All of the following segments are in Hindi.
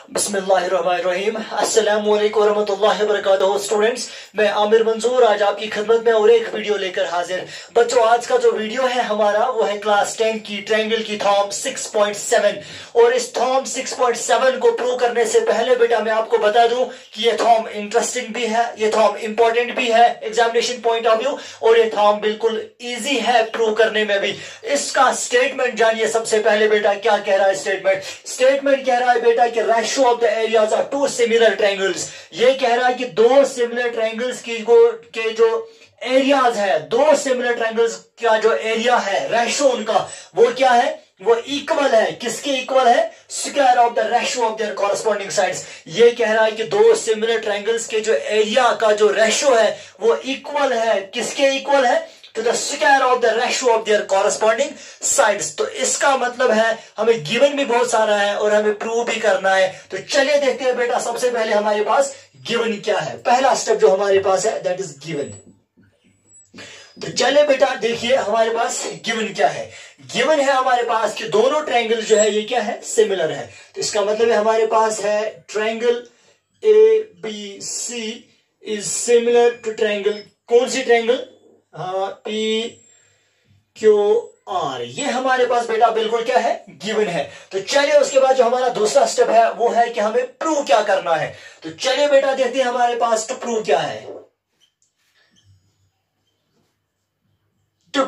बिस्मिल्लाहिर्रहमानिर्रहीम। अस्सलामु अलैकुम वरहमतुल्लाहि वबरकातुहू। स्टूडेंट्स, मैं आमिर मंजूर आज आपकी खिदमत में और एक वीडियो लेकर हाजिर। बच्चों, आज का जो वीडियो है हमारा वो है क्लास 10 की ट्रायंगल की थॉर्म 6.7। और इस थॉर्म 6.7 को प्रूव करने से पहले बेटा मैं आपको बता दूं कि ये थॉर्म इंटरेस्टिंग भी है, ये थॉर्म इंपॉर्टेंट भी है एग्जामिनेशन पॉइंट ऑफ व्यू, और ये थॉर्म बिल्कुल ईजी है प्रूव करने में भी। इसका स्टेटमेंट जानिए। सबसे पहले बेटा क्या कह रहा है स्टेटमेंट कह रहा है बेटा कि ratio of the areas of two similar triangles. ये कह रहा है कि दो सिमिलर ट्रायंगल्स के जो एरियाज है, दो सिमिलर ट्रायंगल्स का जो एरिया है, रेशियो उनका वो क्या है, वो इक्वल है। किसके इक्वल है? Square of the ratio of their corresponding sides. ये कह रहा है कि दो सिमिलर ट्रायंगल्स के जो एरिया का जो रेशियो है वो इक्वल है। किसके इक्वल है? To the square of the ratio of their corresponding sides. तो इसका मतलब है हमें गिवन भी बहुत सारा है और हमें प्रूव भी करना है। तो चलिए देखते हैं बेटा, सबसे पहले हमारे पास गिवन क्या है। पहला स्टेप जो हमारे पास है दैट इज गिवन। तो चले बेटा देखिए हमारे पास गिवन क्या है। गिवन है हमारे पास कि दोनों ट्रायंगल जो है ये क्या है, सिमिलर है। तो इसका मतलब है हमारे पास है triangle ABC is similar to triangle, कौन सी ट्रायंगल? PQR। ये हमारे पास बेटा बिल्कुल क्या है, गिवन है। तो चलिए उसके बाद जो हमारा दूसरा स्टेप है वो है कि हमें प्रूव क्या करना है। तो चलिए बेटा देखते हैं हमारे पास टू प्रूव क्या है। टू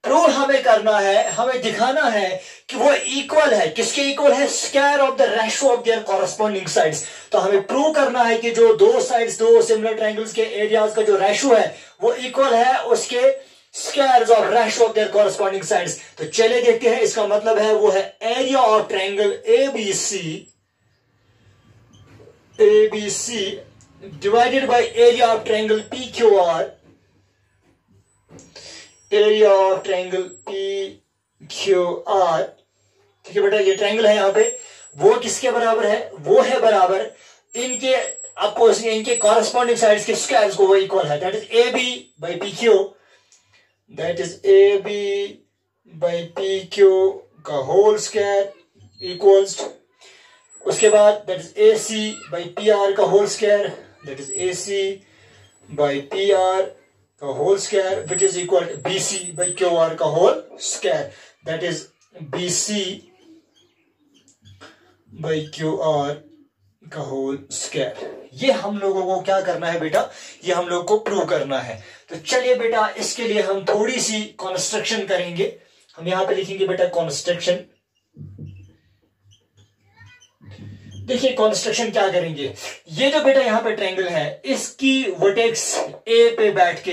प्रूव हमें करना है, हमें दिखाना है कि वो इक्वल है। किसके इक्वल है? Square of the ratio of their corresponding sides. तो हमें प्रूव करना है कि जो दो साइड्स, दो सिमिलर ट्रायंगल्स के एरियाज का जो रेशियो है वो इक्वल है उसके squares of ratio of their corresponding sides. तो चलिए देखते हैं। इसका मतलब है वो है area of triangle ABC divided by area of triangle PQR। Area of triangle PQR, ठीक है बेटा। ये ट्रायंगल है यहाँ पे, वो किसके बराबर है? वो है बराबर इनके अपोजिट, इनके कॉरस्पॉन्डिंग साइड्स के स्क्वायर्स को वो इक्वल है। That is AB by PQ, that is AB by PQ का होल स्क्वायर इक्वल्स, उसके बाद that is AC by PR का whole square, that is AC by PR का whole square which is equal BC by QR का whole square, that is BC by QR का होल स्क्वायर। ये हम लोगों को क्या करना है बेटा, ये हम लोग को प्रूव करना है। तो चलिए बेटा इसके लिए हम थोड़ी सी कंस्ट्रक्शन करेंगे। हम यहां पे लिखेंगे बेटा कंस्ट्रक्शन। देखिए कंस्ट्रक्शन क्या करेंगे। ये जो बेटा यहाँ पे ट्रायंगल है इसकी वर्टेक्स A पे बैठ के,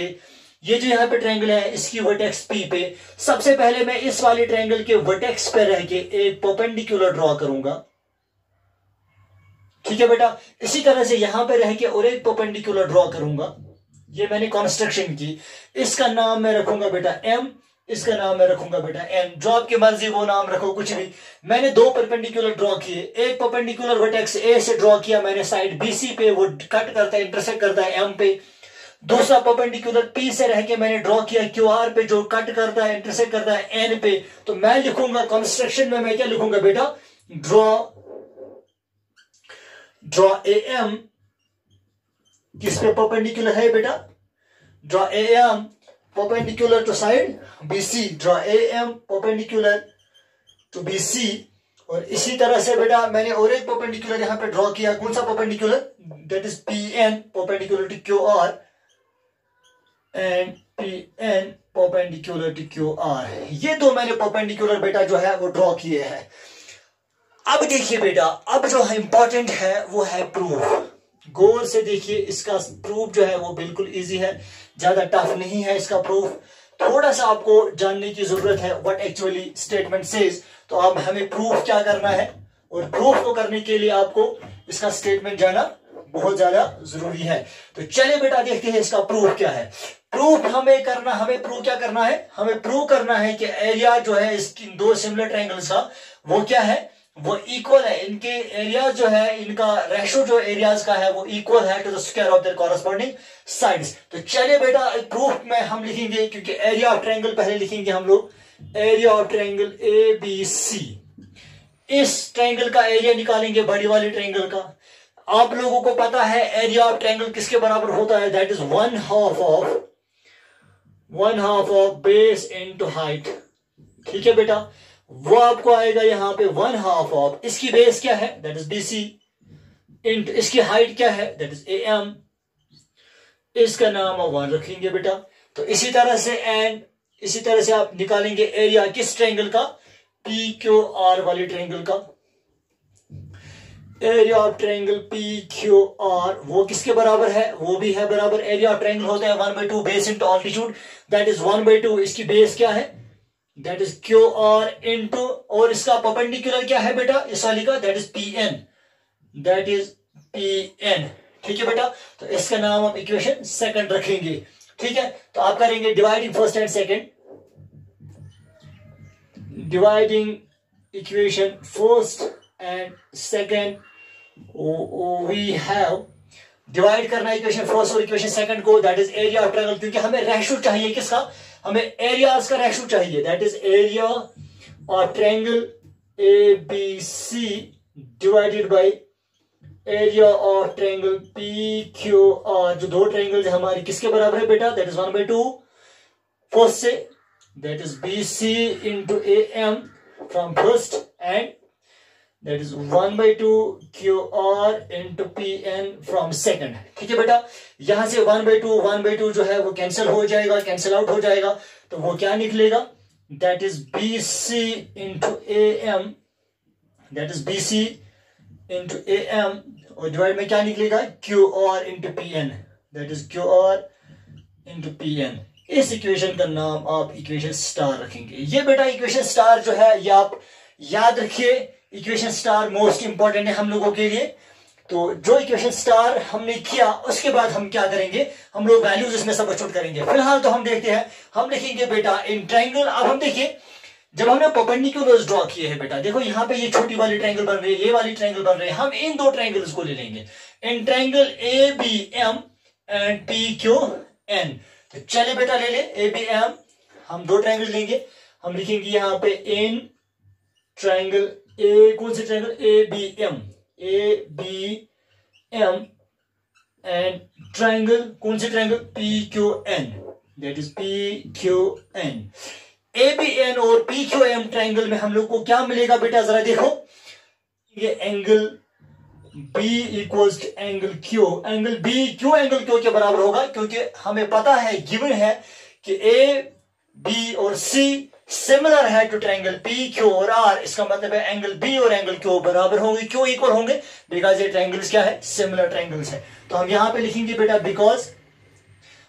ये जो यहाँ पे ट्रायंगल है इसकी वर्टेक्स P पे, सबसे पहले मैं इस वाले ट्रायंगल के वर्टेक्स पे रह के एक परपेंडिकुलर ड्रॉ करूंगा। ठीक है बेटा। इसी तरह से यहां पे रह के और एक परपेंडिकुलर ड्रॉ करूंगा। ये मैंने कंस्ट्रक्शन की। इसका नाम मैं रखूंगा बेटा M, इसका नाम मैं रखूंगा बेटा N। जो आपकी मर्जी वो नाम रखो, कुछ भी। मैंने दो परपेंडिकुलर ड्रॉ किए। एक परपेंडिकुलर वर्टेक्स A से ड्रॉ किया मैंने साइड BC पे, वो कट करता है, इंटरसेक्ट करता है M पे। दूसरा परपेंडिकुलर P से रह के मैंने ड्रॉ किया QR पे, जो कट करता है, इंटरसेक्ट करता है N पे। तो मैं लिखूंगा कंस्ट्रक्शन में, मैं क्या लिखूंगा बेटा, ड्रॉ AM किस पे परपेंडिकुलर है बेटा? Draw AM perpendicular to side BC, draw AM perpendicular to BC। और इसी तरह से बेटा मैंने और एक परपेंडिकुलर यहां पे ड्रॉ किया। कौन सा perpendicular? That is PN perpendicular to QR and PN perpendicular to QR। ये दो मैंने परपेंडिकुलर बेटा जो है वो ड्रॉ किए हैं। अब देखिए बेटा, अब जो इंपॉर्टेंट है वो है प्रूफ। गौर से देखिए, इसका प्रूफ जो है वो बिल्कुल इजी है, ज्यादा टफ नहीं है इसका प्रूफ। थोड़ा सा आपको जानने की जरूरत है व्हाट एक्चुअली स्टेटमेंट सेज। तो अब हमें प्रूफ क्या करना है, और प्रूफ को करने के लिए आपको इसका स्टेटमेंट जाना बहुत ज्यादा जरूरी है। तो चलिए बेटा देखते हैं इसका प्रूफ क्या है। प्रूफ हमें प्रूफ क्या करना है, हमें प्रूव करना है कि एरिया जो है इसकी दो सिमिलर ट्रायंगल्स का वो क्या है, वो इक्वल है। इनके एरिया जो है, इनका रेशो जो एरियाज का है वो इक्वल है to the square of their corresponding sides. तो चलिए बेटा प्रूफ में हम लिखेंगे, क्योंकि एरिया ऑफ ट्रायंगल पहले लिखेंगे हम लोग, एरिया ऑफ ट्रायंगल ABC। इस ट्रायंगल का एरिया निकालेंगे, बड़ी वाली ट्रायंगल का। आप लोगों को पता है एरिया ऑफ ट्रायंगल किसके बराबर होता है, that is one half of base into height. ठीक है बेटा, वो आपको आएगा यहां पे वन हाफ ऑफ, इसकी बेस क्या है दैट इज BC, इंटू इसकी हाइट क्या है दैट इज AM, इसका नाम आप 1 रखेंगे बेटा। तो इसी तरह से आप निकालेंगे एरिया किस ट्रायंगल का, PQR वाली ट्रायंगल का। एरिया ऑफ ट्रायंगल PQR वो किसके बराबर है, वो भी है बराबर, एरिया ऑफ ट्रायंगल होता है 1/2 base into altitude, that is 1/2, इसकी बेस क्या है दैट इज QR इंटू, और इसका परपेंडिकुलर क्या है बेटा इस वाली का, that is PN, that is PN। ठीक है बेटा, तो इसका नाम आप इक्वेशन सेकंड रखेंगे। ठीक है, तो आप करेंगे dividing first and second, dividing equation first and second, we have divide करना इक्वेशन फर्स्ट और इक्वेशन सेकंड को, that is area of triangle, क्योंकि हमें रेशियो चाहिए किसका, हमें एरियाज का रेशियो चाहिए, that is area of triangle ABC divided by area of triangle PQR, जो दो ट्रायंगल्स हमारी किसके बराबर है बेटा, दैट इज 1/2 फर्स्ट से, that is BC into AM from first, and that is 1/2 QR into PN from second. ठीक है बेटा, यहां से 1/2 जो है वो कैंसिल हो जाएगा, कैंसिल आउट हो जाएगा, तो वो क्या निकलेगा, that is BC into AM, that is BC into AM, और डिवाइड में क्या निकलेगा QR into PN, that is QR into PN। इस इक्वेशन का नाम आप इक्वेशन स्टार रखेंगे। ये बेटा इक्वेशन स्टार जो है ये आप याद रखिए, इक्वेशन स्टार मोस्ट इंपॉर्टेंट है हम लोगों के लिए। तो जो इक्वेशन स्टार हमने किया उसके बाद हम क्या करेंगे, हम लोग वैल्यूज इसमें सब्स्टिट्यूट करेंगे। फिलहाल तो हम देखते हैं, हम लिखेंगे बेटा इन ट्रायंगल। अब हम देखिए जब हमने परपेंडिकुलर्स ड्रॉ किए हैं बेटा, देखो यहाँ पे ये छोटी वाली ट्रायंगल बन रही है, ये वाली ट्रायंगल बन रही है, हम इन दो ट्रायंगल्स को ले लेंगे, in triangle ABM and PQN। तो चलिए बेटा ले ले ABM, हम दो ट्रायंगल लेंगे, हम लिखेंगे यहाँ पे इन ट्रायंगल कौन से ट्रायंगल ABM एंड ट्रायंगल कौन से triangle PQN, that is PQN। ABN और PQM ट्रायंगल में हम लोग को क्या मिलेगा बेटा, जरा देखो, ये angle B equals to angle Q, angle B Q angle Q के बराबर होगा, क्योंकि हमें पता है गिवन है कि A, B और C सिमिलर है टू ट्रायंगल P, Q और R। इसका मतलब है एंगल B और एंगल Q बराबर होंगे, क्यों इक्वल होंगे, बिकॉज ये ट्रायंगल्स क्या है, सिमिलर ट्रायंगल्स है। तो हम यहां पे लिखेंगे बेटा बिकॉज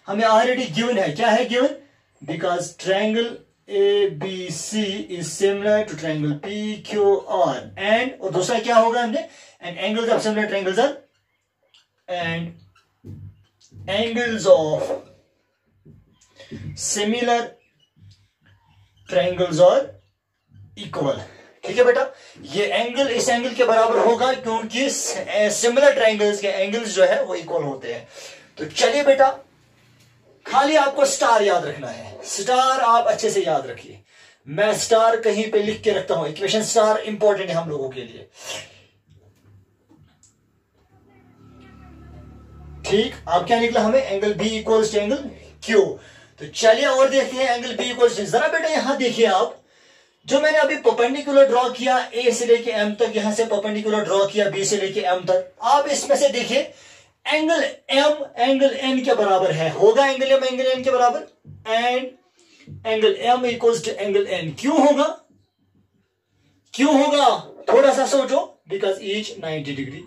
हमें ऑलरेडी गिवन है, क्या है given, because triangle ABC is similar to triangle PQR, and और दूसरा क्या होगा हमने, and angles of similar triangles are, and angles of similar triangles are equal। ठीक है बेटा, ये एंगल इस एंगल के बराबर होगा क्योंकि सिमिलर ट्रायंगल्स के एंगल्स जो है वो इक्वल होते हैं। तो चलिए बेटा, खाली आपको स्टार याद रखना है, स्टार आप अच्छे से याद रखिए, मैं स्टार कहीं पे लिख के रखता हूं, इक्वेशन स्टार इंपॉर्टेंट है हम लोगों के लिए। ठीक, आप क्या निकला हमें, angle B equals to angle Q। तो चलिए और देखते हैं एंगल B इक्वल्स टू, जरा बेटा यहां देखिए आप, जो मैंने अभी परपेंडिकुलर ड्रॉ किया A से लेके M तक, यहां से परपेंडिकुलर ड्रॉ किया B से लेके M तक, आप इसमें से देखिए एंगल M एंगल N के बराबर है, होगा एंगल M एंगल N के बराबर, and angle M equals to angle N। क्यों होगा, क्यों होगा, थोड़ा सा सोचो, बिकॉज ईच 90 डिग्री।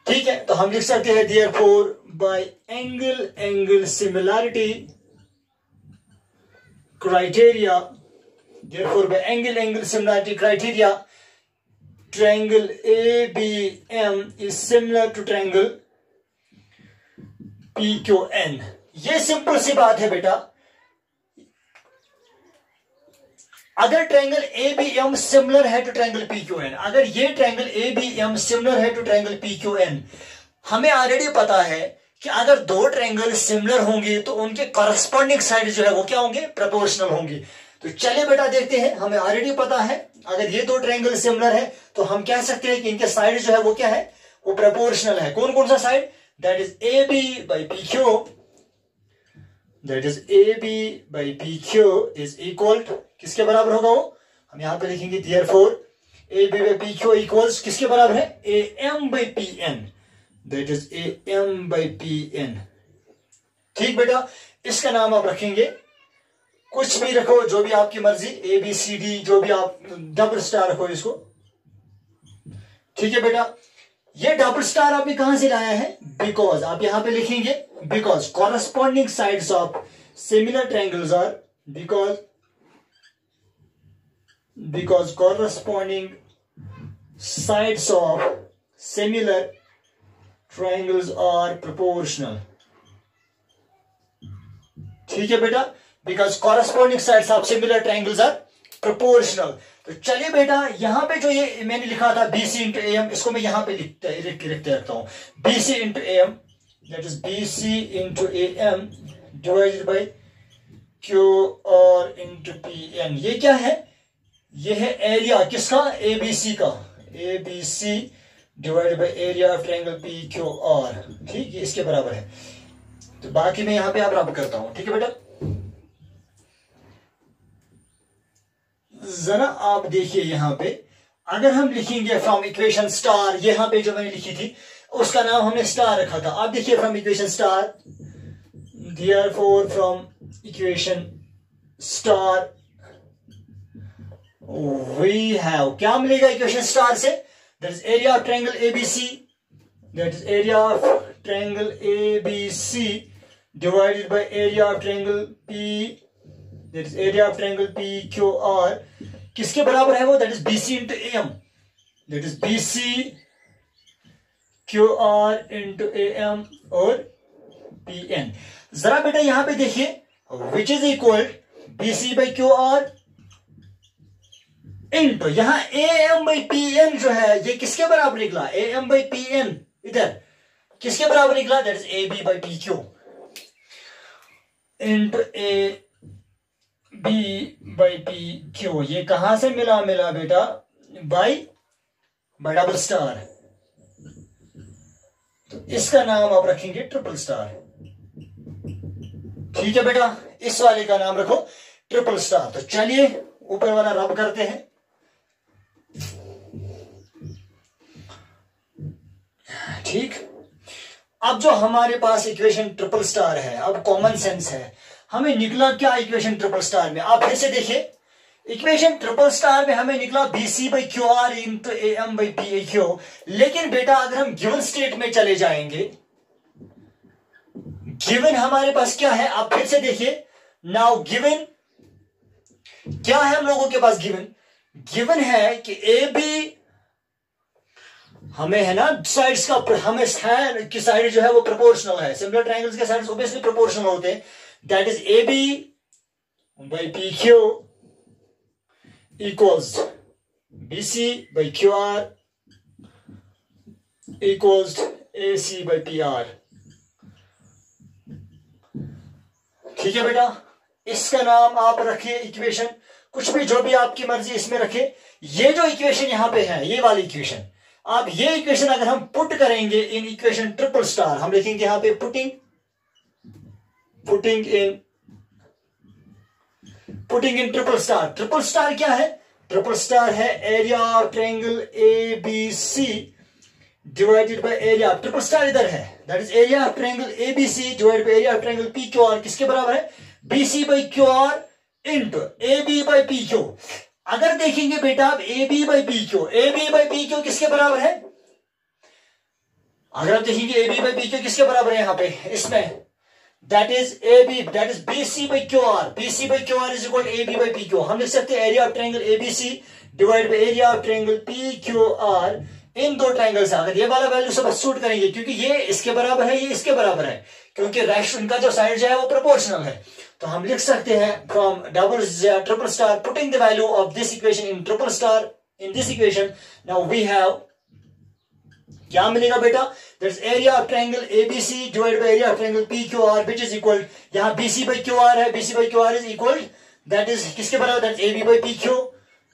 ठीक है, तो हम लिख सकते हैं therefore by angle angle similarity criteria, therefore by angle angle similarity criteria triangle ABM is similar to triangle PQN। ये सिंपल सी बात है बेटा, अगर ट्रायंगल ABM सिमिलर है टू ट्रायंगल PQN, अगर ये ट्रायंगल ABM सिमिलर है टू ट्रायंगल PQN, हमें ऑलरेडी पता है कि अगर दो ट्रायंगल सिमिलर होंगे तो उनके कॉरस्पॉन्डिंग साइड जो है वो क्या होंगे, प्रोपोर्शनल होंगे। तो चलिए बेटा देखते हैं, हमें ऑलरेडी पता है अगर ये दो ट्रायंगल सिमिलर है तो हम कह सकते हैं कि इनके साइड जो है वो क्या है, वो प्रोपोर्शनल है। कौन कौन सा side? That is A B by P Q, that is A B by P Q is equal किसके बराबर होगा वो, हम यहां पे लिखेंगे therefore A B by P Q equals किसके बराबर है, A M by P N, that is A M by P N. ठीक बेटा, इसका नाम आप रखेंगे, कुछ भी रखो जो भी आपकी मर्जी, ए बी सी डी जो भी आप, डबल स्टार रखो इसको। ठीक है बेटा, ये डबल स्टार आपने कहां से लाया है, बिकॉज आप यहां पे लिखेंगे because corresponding sides of similar triangles are, because corresponding sides of similar triangles are proportional. ठीक है बेटा, because corresponding sides of similar triangles are proportional. तो चलिए बेटा, यहां पे जो ये मैंने लिखा था B C into A M, इसको मैं यहां पे लिखते रखता हूं, B C into A M, that is B C into A M divided by Q R into P N. ये क्या है, ये है एरिया किसका, ए बी सी का, A B C divided by area of triangle P Q R. ठीक, ये इसके बराबर है। तो बाकी मैं यहां पे अब रब करता हूं। ठीक है बेटा, जरा आप देखिए यहां पे, अगर हम लिखेंगे फ्रॉम इक्वेशन स्टार, यहां पे जो मैंने लिखी थी उसका नाम हमने स्टार रखा था। आप देखिए from equation star, therefore from equation star we have, क्या मिलेगा इक्वेशन स्टार से, that is area of triangle ABC, that is area of triangle ABC divided by area of triangle P, that is area of triangle P Q R, किसके बराबर है वो, that is BC into A M, that is BC Q R into A M और पी एन। जरा बेटा यहां पे देखिए, विच is equal BC by Q R into, यहां A M by P N जो है ये किसके बराबर निकला, A M by P N इधर किसके बराबर निकला, that is A B by P Q into A B by P Q. ये कहां से मिला बेटा, बाई डबल स्टार। तो इसका नाम आप रखेंगे ट्रिपल स्टार। ठीक है बेटा, इस वाले का नाम रखो ट्रिपल स्टार। तो चलिए ऊपर वाला रब करते हैं। ठीक, अब जो हमारे पास इक्वेशन ट्रिपल स्टार है, अब कॉमन सेंस है, हमें निकला क्या इक्वेशन ट्रिपल स्टार में, आप फिर से देखिए, इक्वेशन ट्रिपल स्टार में हमें निकला B C by Q R into A M by P A Q. लेकिन बेटा अगर हम गिवन स्टेट में चले जाएंगे, गिवन हमारे पास क्या है, आप फिर से देखिए, नाउ गिवन क्या है हम लोगों के पास, गिवन है कि ए बी, हमें है ना साइड्स का, हमें है कि साइड जो है वो प्रोपोर्शनल है, सिमिलर ट्रायंगल्स के साइड्स ऑब्वियसली प्रोपोर्शनल होते हैं, that is A B by P Q equals B C by Q R equals A C by P R. ठीक है बेटा, इसका नाम आप रखिए इक्वेशन, कुछ भी जो भी आपकी मर्जी इसमें रखे। ये जो इक्वेशन यहां पे है, ये वाली इक्वेशन, आप ये इक्वेशन अगर हम पुट करेंगे इन इक्वेशन ट्रिपल स्टार, हम लिखेंगे यहां पे putting in triple star. Triple star क्या है, ट्रिपल स्टार है area of triangle A B C divided by area, triple star इधर है, that is area of triangle A B C divided by area of triangle P Q R, किसके बराबर है, B C by Q R into A B by P Q. अगर देखेंगे बेटा आप A B by P Q, A B by P Q किसके बराबर है, अगर आप देखेंगे A B by P Q किसके बराबर है यहां पे, इसमें that is A B, that is B C by Q R, B C by Q R is equal A B by P Q. हम लिख सकते हैं area of triangle A B C divide by area of triangle P Q R. इन दो ट्रायंगल से अगर ये वाला वैल्यू सब्स्टिट्यूट करेंगे, क्योंकि ये इसके बराबर है, ये इसके बराबर है, क्योंकि रेशियो इनका जो साइड जो है वो प्रोपोर्शनल है, तो हम लिख सकते हैं from double triple star putting the value of this equation in triple star in this equation. Now we have, क्या मिलेगा बेटा, that's area of triangle ABC divided by area of triangle P Q R, which is equal, यहां बीसी बाई क्यू आर है, BC by Q R is equal that is किसके बराबर, that is A B by P Q,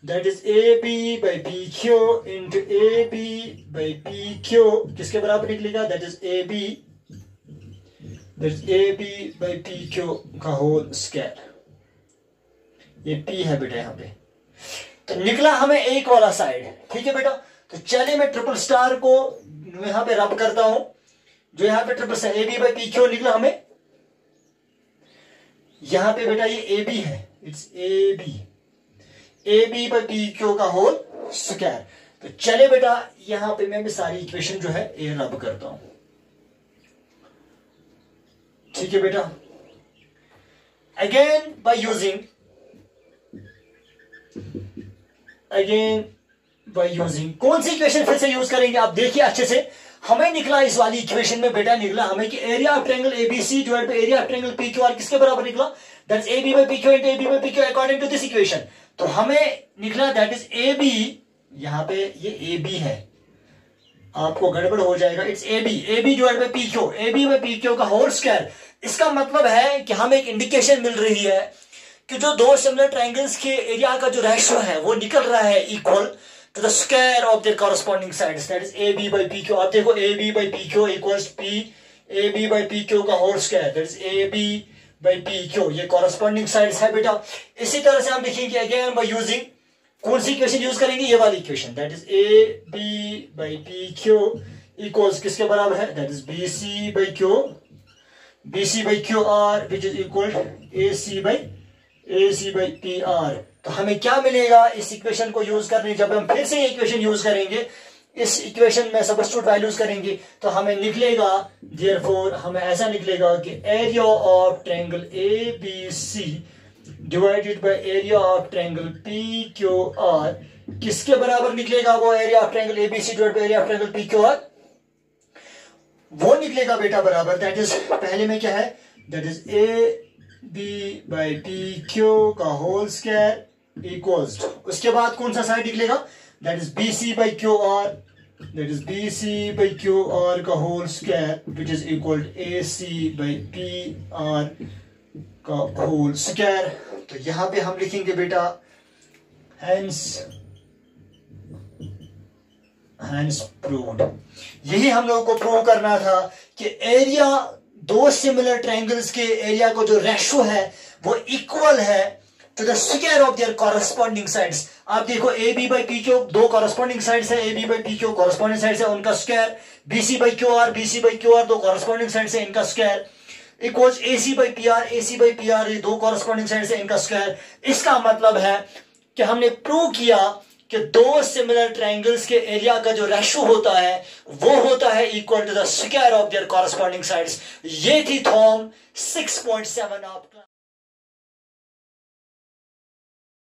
that is A B by P Q into A B by P Q किसके बराबर निकलेगा, that is A B by P Q का होल स्क्वायर। ये पी है बेटा यहाँ पे, तो निकला हमें एक वाला साइड, ठीक है बेटा। तो चलिए मैं ट्रिपल स्टार को यहां पे रब करता हूं, जो यहां पे triple star A B by P Q निकला हमें, यहां पे बेटा ये ए बी है, it's A B by P Q का होल स्क्वायर। तो चले बेटा यहां पे मैं भी सारी इक्वेशन जो है ये रब करता हूं, ठीक है बेटा। अगेन बाय यूजिंग कौन सी इक्वेशन फिर से यूज करेंगे, आप देखिए अच्छे से। हमें निकला इस वाली इक्वेशन में बेटा निकला हमें कि area of triangle ABC divide by area of triangle PQR किसके बराबर निकला, that is AB by PQ into AB by PQ according to this equation. तो हमें निकला दैट इज एबी, यहां पे ये एबी है, आपको गड़बड़ हो जाएगा, it's AB divide by PQ, AB by PQ का होल स्क्वायर। इसका मतलब है कि हमें एक इंडिकेशन मिल रही है कि जो दो सिमिलर ट्रायंगल्स के एरिया का जो रेशियो है वो निकल रहा है equal to the square of their corresponding sides, that is AB by PQ। आप देखो AB by PQ equals AB by PQ का whole square, that is AB by PQ, ये कॉरस्पॉन्डिंग साइड्स है बेटा। इसी तरह से हम लिखेंगे अगेन बाय यूजिंग, कौन सी इक्वेशन यूज करेंगे, ये वाली equation, that is AB by PQ equals किसके बराबर है, that is BC by QR which is equal AC by PR। तो हमें क्या मिलेगा इस इक्वेशन को यूज करने, जब हम फिर से ये इक्वेशन यूज करेंगे, इस इक्वेशन में सबस्टिट्यूट वैल्यूज करेंगे, तो हमें निकलेगा, देयरफॉर हमें ऐसा निकलेगा कि area of triangle ABC divided by area of triangle PQR किसके बराबर निकलेगा, वो area of triangle ABC divided by area of triangle PQR वो निकलेगा बेटा बराबर, दैट इज पहले में क्या है, that is AB by PQ का होल स्क्वायर इक्वल्स, उसके बाद कौन सा साइड निकलेगा, that is BC by QR, that is BC by QR का whole square which is equal AC by PR का होल स्क्वायर। तो यहां पे हम लिखेंगे बेटा हैंस प्रूव्ड। यही हम लोगों को प्रूव करना था कि एरिया दो सिमिलर ट्रायंगल्स के एरिया को जो रेशियो है वो इक्वल है to the square of their corresponding sides. आप देखो AB बाई PQ दो कॉरस्पॉन्डिंग साइड्स है, AB by PQ corresponding sides है, उनका स्क्वायर, BC बाई QR दो कॉरस्पॉन्डिंग साइड्स है, इनका square equals AC by PR दो कॉरस्पॉन्डिंग साइड्स है, इनका स्क्वायर। इसका मतलब है कि हमने प्रूव किया कि दो सिमिलर ट्रायंगल्स के एरिया का जो रेशियो होता है वो होता है equal to the square of their corresponding sides. ये थी थॉर्म 6.7 आपका।